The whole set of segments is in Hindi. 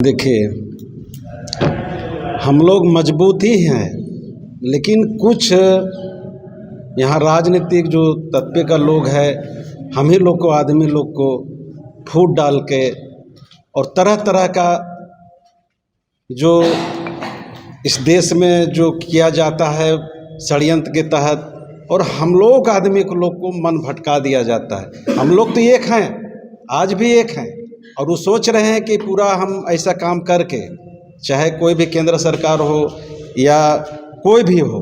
देखिए, हम लोग मजबूत ही हैं, लेकिन कुछ यहाँ राजनीतिक जो तत्व का लोग है, हम ही लोग को, आदमी लोग को फूट डाल के और तरह तरह का जो इस देश में जो किया जाता है षड्यंत्र के तहत, और हम लोग आदमी को लोग को मन भटका दिया जाता है। हम लोग तो एक हैं, आज भी एक हैं, और वो सोच रहे हैं कि पूरा हम ऐसा काम करके, चाहे कोई भी केंद्र सरकार हो या कोई भी हो,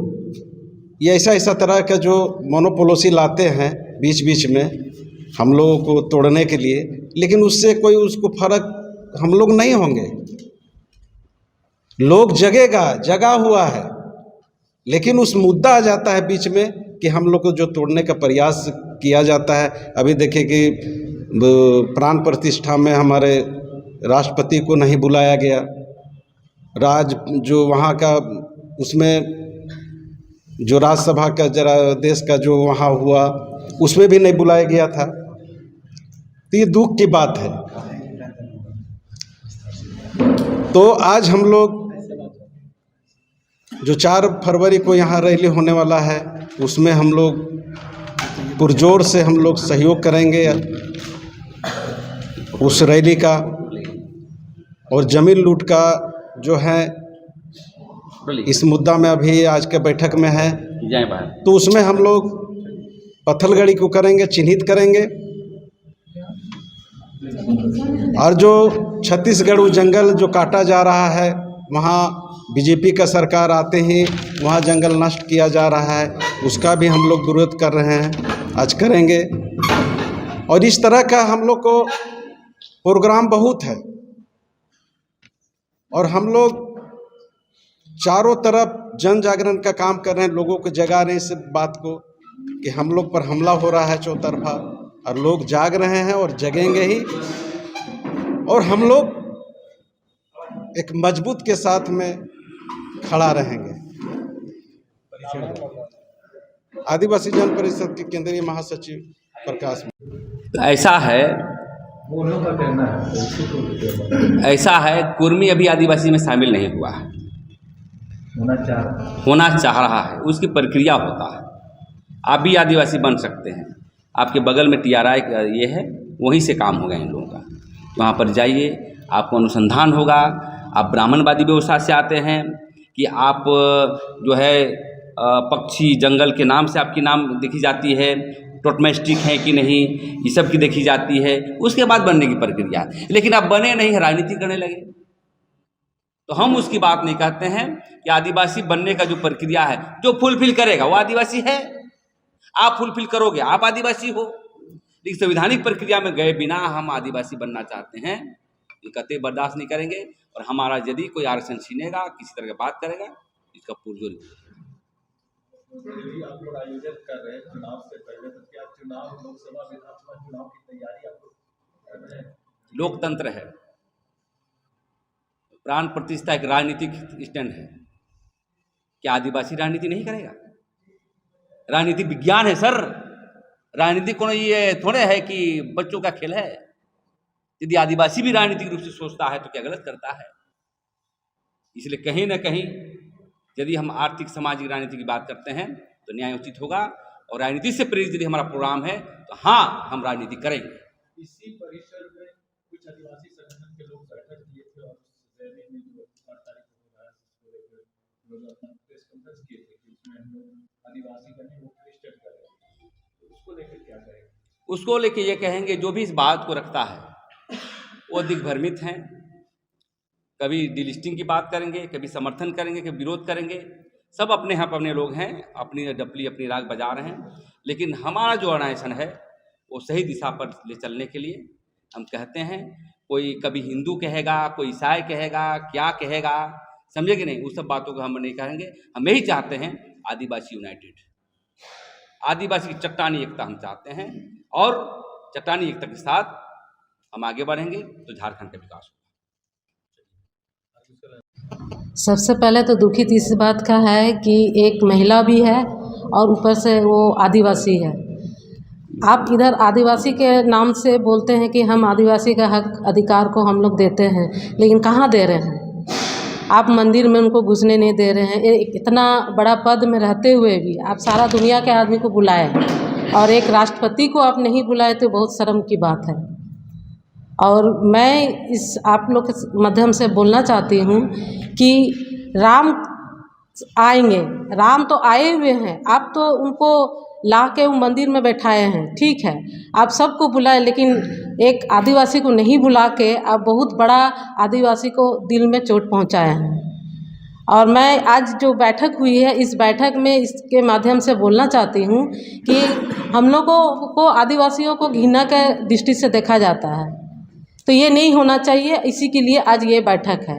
ये ऐसा तरह का जो मोनोपोलिसी लाते हैं बीच बीच में हम लोगों को तोड़ने के लिए, लेकिन उससे कोई उसको फर्क हम लोग नहीं होंगे। लोग जगा हुआ है, लेकिन उस मुद्दा आ जाता है बीच में कि हम लोग को जो तोड़ने का प्रयास किया जाता है। अभी देखिए कि प्राण प्रतिष्ठा में हमारे राष्ट्रपति को नहीं बुलाया गया, जो वहाँ का उसमें जो राज्यसभा का जरा देश का जो वहाँ हुआ उसमें भी नहीं बुलाया गया था। तो ये दुख की बात है। तो आज हम लोग जो 4 फरवरी को यहाँ रैली होने वाला है, उसमें हम लोग पुरजोर से हम लोग सहयोग करेंगे उस रैली का। और जमीन लूट का जो है इस मुद्दा में अभी आज के बैठक में है, तो उसमें हम लोग पत्थलगड़ी को करेंगे, चिन्हित करेंगे। और जो छत्तीसगढ़ जंगल जो काटा जा रहा है, वहाँ बीजेपी का सरकार आते ही वहाँ जंगल नष्ट किया जा रहा है, उसका भी हम लोग विरोध कर रहे हैं, आज करेंगे। और इस तरह का हम लोग को प्रोग्राम बहुत है, और हम लोग चारों तरफ जन जागरण का काम कर रहे हैं, लोगों को जगा रहे हैं इस बात को कि हम लोग पर हमला हो रहा है चौतरफा, और लोग जाग रहे हैं और जगेंगे ही। और हम लोग एक मजबूत के साथ में खड़ा रहेंगे। आदिवासी जन परिषद के केंद्रीय महासचिव प्रकाश। ऐसा है कुर्मी अभी आदिवासी में शामिल नहीं हुआ है, होना चाह रहा है, उसकी प्रक्रिया होता है। आप भी आदिवासी बन सकते हैं, आपके बगल में TRI ये है, वहीं से काम होगा इन लोगों का। वहाँ पर जाइए, आपको अनुसंधान होगा। आप ब्राह्मणवादी व्यवस्था से आते हैं कि आप जो है पक्षी जंगल के नाम से आपकी नाम देखी जाती है, टोटमेस्टिक है कि नहीं, ये सब की देखी जाती है, उसके बाद बनने की प्रक्रिया। लेकिन आप बने नहीं है, राजनीति करने लगे, तो हम उसकी बात नहीं कहते हैं कि आदिवासी बनने का जो प्रक्रिया है, जो फुलफिल करेगा वो आदिवासी है। आप फुलफिल करोगे, आप आदिवासी हो। लेकिन संवैधानिक प्रक्रिया में गए बिना हम आदिवासी बनना चाहते हैं, ये कतई बर्दाश्त नहीं करेंगे। और हमारा यदि कोई आरक्षण छीनेगा, किसी तरह की बात करेगा, इसका पुरजोर आप लोग आयोजन कर रहे हैं चुनाव से पहले, तो क्या चुनाव, लोकसभा विधानसभा चुनाव की तैयारी आप लोग कर रहे हैं? लोकतंत्र है, प्राण प्रतिष्ठा एक राजनीतिक स्टैंड है। क्या आदिवासी राजनीति नहीं करेगा? राजनीति विज्ञान है सर। राजनीति को ये थोड़े है कि बच्चों का खेल है। यदि आदिवासी भी राजनीतिक रूप से सोचता है तो क्या गलत करता है? इसलिए कहीं ना कहीं यदि हम आर्थिक सामाजिक राजनीति की बात करते हैं तो न्याय उचित होगा। और राजनीति से प्रेरित यदि हमारा प्रोग्राम है तो हाँ, हम राजनीति करेंगे। इसी परिसर में कुछ आदिवासी संगठन के लोग बैठक किए थे, और रैली में जो 8 तारीख को हो रहा है, लोग अपना प्रेस कॉन्फ्रेंस किए थे कि उसमें हम लोग आदिवासी का नहीं, वो क्रिश्चियन का है, तो उसको लेकर क्या कहेंगे? उसको लेके ये कहेंगे, जो भी इस बात को रखता है वो दिग्भ्रमित हैं। कभी डिलिस्टिंग की बात करेंगे, कभी समर्थन करेंगे, कभी विरोध करेंगे। सब अपने यहाँ पर अपने लोग हैं, अपनी डपली अपनी राग बजा रहे हैं। लेकिन हमारा जो ऑर्गेनाइजेशन है वो सही दिशा पर ले चलने के लिए हम कहते हैं। कोई कभी हिंदू कहेगा, कोई ईसाई कहेगा, क्या कहेगा, समझे कि नहीं, उस सब बातों को हम नहीं कहेंगे। हम यही चाहते हैं आदिवासी यूनाइटेड, आदिवासी की चट्टानी एकता हम चाहते हैं, और चट्टानी एकता के साथ हम आगे बढ़ेंगे तो झारखंड का विकास होगा। सबसे पहले तो दुखित इस बात का है कि एक महिला भी है और ऊपर से वो आदिवासी है। आप इधर आदिवासी के नाम से बोलते हैं कि हम आदिवासी का हक अधिकार को हम लोग देते हैं, लेकिन कहाँ दे रहे हैं? आप मंदिर में उनको घुसने नहीं दे रहे हैं। इतना बड़ा पद में रहते हुए भी आप सारा दुनिया के आदमी को बुलाए और एक राष्ट्रपति को आप नहीं बुलाए, तो बहुत शर्म की बात है। और मैं इस आप लोग के माध्यम से बोलना चाहती हूँ कि राम आएंगे, राम तो आए हुए हैं, आप तो उनको ला के वो मंदिर में बैठाए हैं, ठीक है, आप सबको बुलाए, लेकिन एक आदिवासी को नहीं बुला के आप बहुत बड़ा आदिवासी को दिल में चोट पहुंचाए हैं। और मैं आज जो बैठक हुई है, इस बैठक में इसके माध्यम से बोलना चाहती हूँ कि हम लोगों को आदिवासियों को घृणा के दृष्टि से देखा जाता है, तो ये नहीं होना चाहिए। इसी के लिए आज ये बैठक है।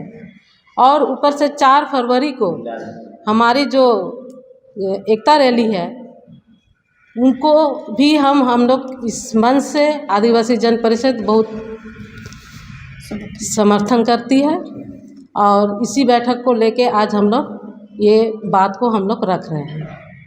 और ऊपर से 4 फरवरी को हमारी जो एकता रैली है, उनको भी हम लोग इस मंच से आदिवासी जन परिषद बहुत समर्थन करती है। और इसी बैठक को लेके आज हम लोग ये बात को हम लोग रख रहे हैं।